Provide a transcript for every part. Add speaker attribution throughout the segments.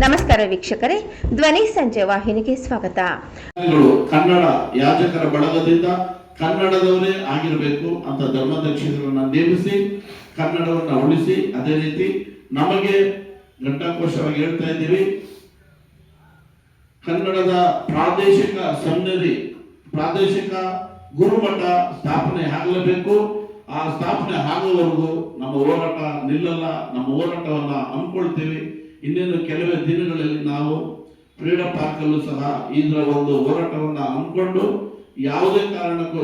Speaker 1: ನಮಸ್ಕಾರ ವೀಕ್ಷಕರೇ, ಧ್ವನಿ ಸಂಜೆ ವಾಹಿನಿಗೆ ಸ್ವಾಗತ.
Speaker 2: ಕನ್ನಡ ಯಾಜಕರ ಬಳಗದಿಂದ ಕನ್ನಡದವರೇ ಆಗಿರಬೇಕು ಅಂತ ಧರ್ಮಾಧ್ಯಕ್ಷರನ್ನ ನೇಮಿಸಿ ಕನ್ನಡವನ್ನ ಉಳಿಸಿ, ಅದೇ ರೀತಿ ನಮಗೆ ಘಂಟಾಘೋಷವಾಗಿ ಹೇಳ್ತಾ ಇದ್ದೀವಿ, ಕನ್ನಡದ ಪ್ರಾದೇಶಿಕ ಸೆಮಿನರಿ, ಪ್ರಾದೇಶಿಕ ಗುರುಮಠ ಸ್ಥಾಪನೆ ಆಗಲೇಬೇಕು. ಆ ಸ್ಥಾಪನೆ ಆಗುವವರೆಗೂ ನಮ್ಮ ಹೋರಾಟ ನಿಲ್ಲಲ್ಲ. ನಮ್ಮ ಹೋರಾಟವನ್ನ ಹಮ್ಮಿಕೊಳ್ತೀವಿ. ಇನ್ನೇನು ಕೆಲವೇ ದಿನಗಳಲ್ಲಿ ನಾವು ಫ್ರೀಡಂ ಪಾರ್ಕ್ ಅಲ್ಲೂ ಸಹ ಇದರ ಒಂದು ಹೋರಾಟವನ್ನ ಹಮ್ಮಿಕೊಂಡು ಯಾವುದೇ ಕಾರಣಕ್ಕೂ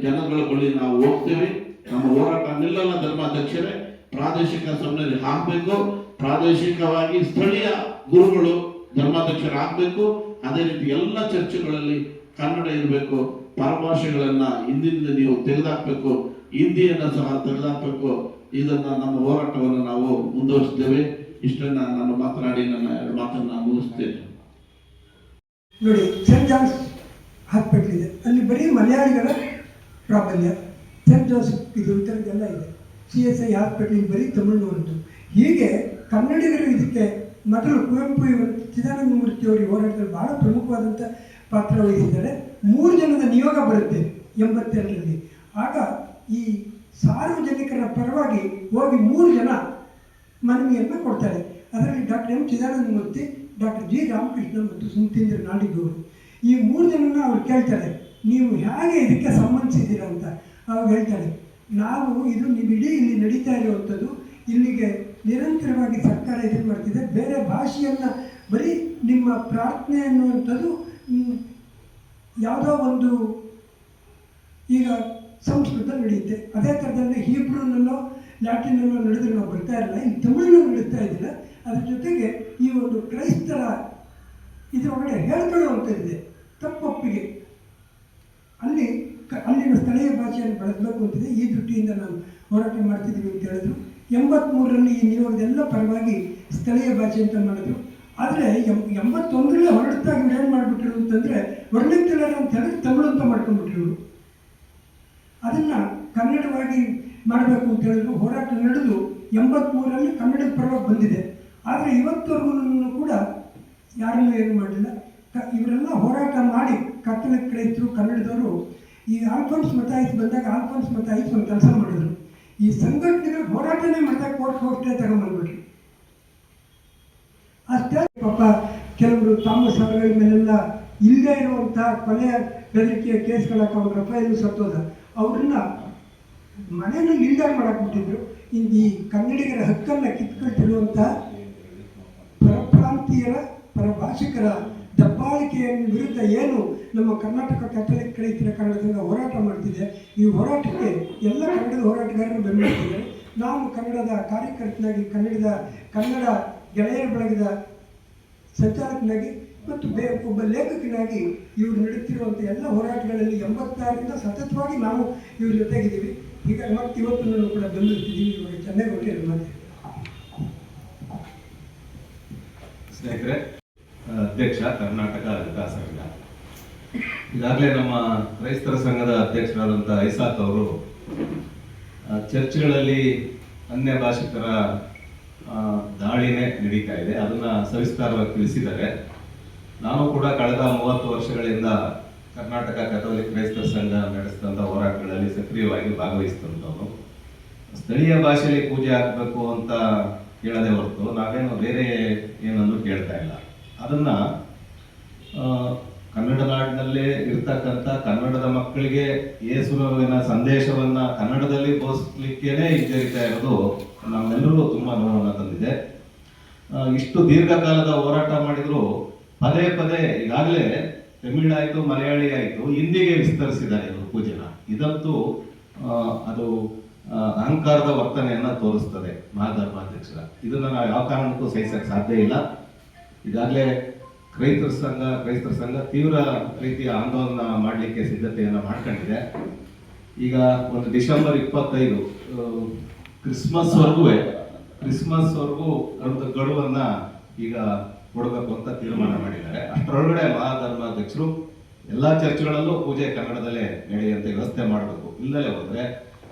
Speaker 2: ಜನಗಳ ಬಳಿ ನಾವು ಹೋಗ್ತೇವೆ. ನಮ್ಮ ಹೋರಾಟ ನಿಲ್ಲಲ್ಲ. ಧರ್ಮಾಧ್ಯಕ್ಷರೇ, ಪ್ರಾದೇಶಿಕ ಸೆಮಿನರಿ ಹಾಕಬೇಕು. ಪ್ರಾದೇಶಿಕವಾಗಿ ಸ್ಥಳೀಯ ಗುರುಗಳು ಧರ್ಮಾಧ್ಯಕ್ಷರಾಗಬೇಕು. ಅದೇ ರೀತಿ ಎಲ್ಲ ಚರ್ಚ್ಗಳಲ್ಲಿ ಕನ್ನಡ ಇರಬೇಕು. ಪರಭಾಷೆಗಳನ್ನ ಹಿಂದಿನಿಂದ ನೀವು ತೆಗೆದುಹಾಕಬೇಕು, ಹಿಂದಿಯನ್ನ ಸಹ ತೆಗೆದುಹಾಕಬೇಕು. ಇದನ್ನ ನಮ್ಮ ಹೋರಾಟವನ್ನು ನಾವು ಮುಂದುವರಿಸ್ತೇವೆ. ಇಷ್ಟನ್ನ ನಾನು ಮಾತನಾಡಿ ನನ್ನ ಎರಡು ಮಾತನ್ನ ಮುಗಿಸ್ತೇನೆ.
Speaker 3: ನೋಡಿ, ಸೆಂಟ್ ಜಾನ್ಸ್ ಹಾಸ್ಪಿಟಲ್ ಇದೆ, ಅಲ್ಲಿ ಬರೀ ಮಲಯಾಳಿಗಳ ಪ್ರಾಬಲ್ಯ. ಸೆಂಟ್ ಜೋಸೆಫ್ ಇದು ಥರದ್ದೆಲ್ಲ ಇದೆ. CSI ಹಾಸ್ಪಿಟಲ್ ಬರೀ ತಮಿಳು ಉಂಟು. ಹೀಗೆ ಕನ್ನಡಿಗರು ಇದಕ್ಕೆ ಮೊದಲು ಕುವೆಂಪು ಚಿದಾನಂದ ಮೂರ್ತಿಯವರು ಹೋರಾಟದಲ್ಲಿ ಬಹಳ ಪ್ರಮುಖವಾದಂಥ ಪಾತ್ರ ವಹಿಸಿದ್ದಾರೆ. 3 ಜನದ ನಿಯೋಗ ಬರುತ್ತೆ 82ರಲ್ಲಿ. ಆಗ ಈ ಸಾರ್ವಜನಿಕರ ಪರವಾಗಿ ಹೋಗಿ 3 ಜನ ಮನವಿಯನ್ನು ಕೊಡ್ತಾರೆ. ಅದರಲ್ಲಿ doctor M Chidananda Murthy, doctor G Ramakrishna ಮತ್ತು ಸುಮತೀಂದ್ರ ನಾಡಿಗವರು. ಈ 3 ಜನನ ಅವ್ರು ಕೇಳ್ತಾರೆ, ನೀವು ಹೇಗೆ ಇದಕ್ಕೆ ಸಂಬಂಧಿಸಿದ್ದೀರ ಅಂತ. ಅವಾಗ ಹೇಳ್ತಾರೆ, ನಾವು ನೀವು ಇಡೀ ಇಲ್ಲಿ ನಡೀತಾ ಇರುವಂಥದ್ದು, ಇಲ್ಲಿಗೆ ನಿರಂತರವಾಗಿ ಸರ್ಕಾರ ಇದನ್ನು ಮಾಡ್ತಿದೆ. ಬೇರೆ ಭಾಷೆಯನ್ನು ಬರೀ ನಿಮ್ಮ ಪ್ರಾರ್ಥನೆ ಅನ್ನುವಂಥದ್ದು ಯಾವುದೋ ಒಂದು ಈಗ ಸಂಸ್ಕೃತ ನಡೆಯುತ್ತೆ, ಅದೇ ಥರದಲ್ಲಿ ಹೀಬ್ರೂನಲ್ಲೋ ಲ್ಯಾಟಿನಲ್ಲೋ ನಡೆದ್ರೆ ನಾವು ಬರ್ತಾ ಇರಲ್ಲ. ಇಲ್ಲಿ ತಮಿಳನ್ನು ನಡೀತಾ ಇದ್ದಿಲ್ಲ. ಅದ್ರ ಜೊತೆಗೆ ಈ ಒಂದು ಕ್ರೈಸ್ತರ ಇದರೊಳಗಡೆ ಹೇಳ್ಕೊಳ್ಳುವಂಥದ್ದಿದೆ, ತಪ್ಪೊಪ್ಪಿಗೆ. ಅಲ್ಲಿನ ಸ್ಥಳೀಯ ಭಾಷೆಯನ್ನು ಬಳಸಬೇಕು ಅಂತಿದೆ. ಈ ದೃಷ್ಟಿಯಿಂದ ನಾವು ಹೋರಾಟ ಮಾಡ್ತಿದ್ದೀವಿ ಅಂತ ಹೇಳಿದ್ರು. 83ರಲ್ಲಿ ಈ ನಿಯೋಗದೆಲ್ಲ ಪರವಾಗಿ ಸ್ಥಳೀಯ ಭಾಷೆ ಅಂತ ಮಾಡಿದ್ರು. ಆದರೆ 81ರಲ್ಲಿ ಹೊರತಾಗಿ ಏನು ಮಾಡಿಬಿಟ್ರು ಅಂತಂದರೆ, ವರ್ಣಿಕ್ತಿಲ್ಲರ ಅಂತ ಹೇಳಿದ್ರೆ ತಮಿಳು ಅಂತ ಮಾಡ್ಕೊಂಡ್ಬಿಟ್ರು. ಅದನ್ನು ಕನ್ನಡವಾಗಿ ಮಾಡಬೇಕು ಅಂತ ಹೇಳಿದ್ರು. ಹೋರಾಟ ನಡೆದು 83ರಲ್ಲಿ ಕನ್ನಡದ ಪರವಾಗಿ ಬಂದಿದೆ. ಆದರೆ ಇವತ್ತವರೆಗೂ ಕೂಡ ಯಾರನ್ನೂ ಏನು ಮಾಡಲಿಲ್ಲ. ಇವರೆಲ್ಲ ಹೋರಾಟ ಮಾಡಿ ಕತ್ತಲಕ್ಕೆ ರೈತರು ಕನ್ನಡದವರು ಈ ಆಲ್ಫೋನ್ಸ್ ಮತಾಯಿಸ್ ಬಂದಾಗ ಆಲ್ಫೋನ್ಸ್ ಮತಾಯಿಸ್ ಒಂದು ಕೆಲಸ ಮಾಡಿದ್ರು. ಈ ಸಂಘಟನೆಗಳು ಹೋರಾಟನೇ ಮಾಡಿದಾಗ ಕೋರ್ಟ್ಗೆ ತಗೊಂಡ್ಬಂದ್ಬಿಟ್ರು. ಅಷ್ಟೇ ಪಾಪ ಕೆಲವರು ಥಾಮಸ್ ಅವರ ಮೇಲೆಲ್ಲ ಇಲ್ಲದೇ ಇರುವಂಥ ಕೊಲೆಯ ಬೆದರಿಕೆಯ ಕೇಸ್ಗಳು ಹಾಕೊಂಡು ರಫೇಲು ಸತ್ತೋದ ಅವ್ರನ್ನ ಮನೆಯಲ್ಲಿ ಇಲ್ದಾರ ಮಾಡಾಕ್ಬಿಟ್ಟಿದ್ರು. ಈ ಕನ್ನಡಿಗರ ಹಕ್ಕನ್ನು ಕಿತ್ಕೊಳ್ತಿರುವಂಥ ಪರಪ್ರಾಂತೀಯರ ಪರಭಾಷಿಕರ ದಬ್ಬಾಳಿಕೆಯ ವಿರುದ್ಧ ಏನು ನಮ್ಮ ಕರ್ನಾಟಕ ಕ್ಯಾಥಲಿಕ್ ರೈತರ ಕನ್ನಡ ಸಂಘ ಹೋರಾಟ ಮಾಡ್ತಿದೆ, ಈ ಹೋರಾಟಕ್ಕೆ ಎಲ್ಲ ಕನ್ನಡದ ಹೋರಾಟಗಾರರು ಬೆಂಬಲಿಸಿದ್ದಾರೆ. ನಾನು ಕನ್ನಡದ ಕಾರ್ಯಕರ್ತನಾಗಿ, ಕನ್ನಡ ಗೆಳೆಯರ ಬಳಗದ ಸಂಚಾಲಕನಾಗಿ ಮತ್ತು ಒಬ್ಬ ಲೇಖಕನಾಗಿ ಇವರು ನಡೆಯುತ್ತಿರುವಂಥ ಎಲ್ಲ ಹೋರಾಟಗಳಲ್ಲಿ 86ರಿಂದ ಸತತವಾಗಿ ನಾವು ಇವ್ರ ಜೊತೆಗಿದ್ದೀವಿ. ಈಗ ಮತ್ತು ಇವತ್ತು ಕೂಡ ಬೆಂಬಲಿಸ್ತಿದ್ದೀವಿ. ಇವಾಗ ಚೆನ್ನಾಗಿ ಕೊಟ್ಟಿರೋ ಮಾತು.
Speaker 4: ಸ್ನೇಹಿತರೆ, ಅಧ್ಯಕ್ಷ ಕರ್ನಾಟಕ ವಿಕಾಸ ಸಂಘ, ಈಗಾಗಲೇ ನಮ್ಮ ಕ್ರೈಸ್ತರ ಸಂಘದ ಅಧ್ಯಕ್ಷರಾದಂಥ ಐಸಾಕ್ ಅವರು ಚರ್ಚ್ಗಳಲ್ಲಿ ಅನ್ಯ ಭಾಷಿಕರ ದಾಳಿನೇ ನಡೀತಾ ಇದೆ, ಅದನ್ನು ಸವಿಸ್ತಾರವಾಗಿ ತಿಳಿಸಿದ್ದಾರೆ. ನಾನು ಕೂಡ ಕಳೆದ 30 ವರ್ಷಗಳಿಂದ ಕರ್ನಾಟಕ ಕ್ಯಾಥೋಲಿಕ್ ಕ್ರೈಸ್ತರ ಸಂಘ ನಡೆಸಿದಂಥ ಹೋರಾಟಗಳಲ್ಲಿ ಸಕ್ರಿಯವಾಗಿ ಭಾಗವಹಿಸಿದಂಥವ್ರು. ಸ್ಥಳೀಯ ಭಾಷೆಯಲ್ಲಿ ಪೂಜೆ ಆಗಬೇಕು ಅಂತ ಕೇಳದೆ ಹೊರತು ನಾವೇನು ಬೇರೆ ಏನನ್ನು ಕೇಳ್ತಾ ಇಲ್ಲ. ಅದನ್ನು ಕನ್ನಡ ನಾಡಿನಲ್ಲೇ ಇರ್ತಕ್ಕಂಥ ಕನ್ನಡದ ಮಕ್ಕಳಿಗೆ ಯೇಸುವಿನ ಸಂದೇಶವನ್ನು ಕನ್ನಡದಲ್ಲಿ ಬೋಧಿಸಲಿಕ್ಕೇನೆ ಹಿಂಜರಿತಾ ಇರೋದು ನಮ್ಮೆಲ್ಲರೂ ತುಂಬ ನೋವನ್ನು ತಂದಿದೆ. ಇಷ್ಟು ದೀರ್ಘಕಾಲದ ಹೋರಾಟ ಮಾಡಿದ್ರು ಪದೇ ಪದೇ ಈಗಾಗಲೇ ತಮಿಳಾಯಿತು, ಮಲಯಾಳಿ ಆಯಿತು, ಹಿಂದಿಗೆ ವಿಸ್ತರಿಸಿದ್ದಾರೆ ಇವರು ಪೂಜೆನ. ಇದಂತೂ ಅದು ಅಹಂಕಾರದ ವರ್ತನೆಯನ್ನು ತೋರಿಸ್ತದೆ ಮಹಾಧರ್ಮಾಧ್ಯಕ್ಷರ. ಇದನ್ನು ನಾವು ಯಾವ ಕಾರಣಕ್ಕೂ ಸಹಿಸಕ್ಕೆ ಸಾಧ್ಯ ಇಲ್ಲ. ಈಗಾಗಲೇ ಕ್ರೈಸ್ತರ ಸಂಘ ತೀವ್ರ ರೀತಿಯ ಆಂದೋಲನ ಮಾಡಲಿಕ್ಕೆ ಸಿದ್ಧತೆಯನ್ನು ಮಾಡ್ಕೊಂಡಿದೆ. ಈಗ ಒಂದು ಡಿಸೆಂಬರ್ 25 ಕ್ರಿಸ್ಮಸ್ವರೆಗೂ ಒಂದು ಗಡುವನ್ನು ಈಗ ಕೊಡಬೇಕು ಅಂತ ತೀರ್ಮಾನ ಮಾಡಿದ್ದಾರೆ. ಅಷ್ಟರೊಳಗಡೆ ಮಹಾಧರ್ಮಾಧ್ಯಕ್ಷರು ಎಲ್ಲ ಚರ್ಚ್ಗಳಲ್ಲೂ ಪೂಜೆ ಕನ್ನಡದಲ್ಲೇ ನಡೆಯುವಂತೆ ವ್ಯವಸ್ಥೆ ಮಾಡಬೇಕು. ಇಲ್ಲದೆ ಹೋದರೆ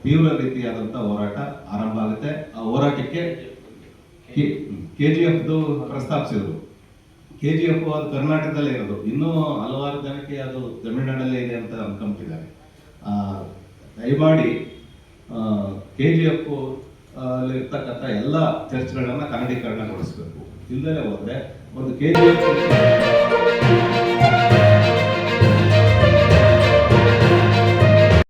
Speaker 4: ತೀವ್ರ ರೀತಿಯಾದಂಥ ಹೋರಾಟ ಆರಂಭ ಆಗುತ್ತೆ. ಆ ಹೋರಾಟಕ್ಕೆ KGF ಪ್ರಸ್ತಾಪಿಸಿದ್ರು. KGF ಅದು ಕರ್ನಾಟಕದಲ್ಲೇ ಇರೋದು, ಇನ್ನೂ ಹಲವಾರು ಜನಕ್ಕೆ ಅದು ತಮಿಳುನಾಡಲ್ಲೇ ಇದೆ ಅಂತ ಅನ್ಕೊಂಬಿಟ್ಟಿದ್ದಾರೆ. ದಯಮಾಡಿ KGF ಇರ್ತಕ್ಕಂಥ ಎಲ್ಲ ಚರ್ಚ್ಗಳನ್ನ ಕನ್ನಡೀಕರಣಗೊಳಿಸಬೇಕು. ಇಲ್ಲದೆ ಹೋದ್ರೆ ಒಂದು KGF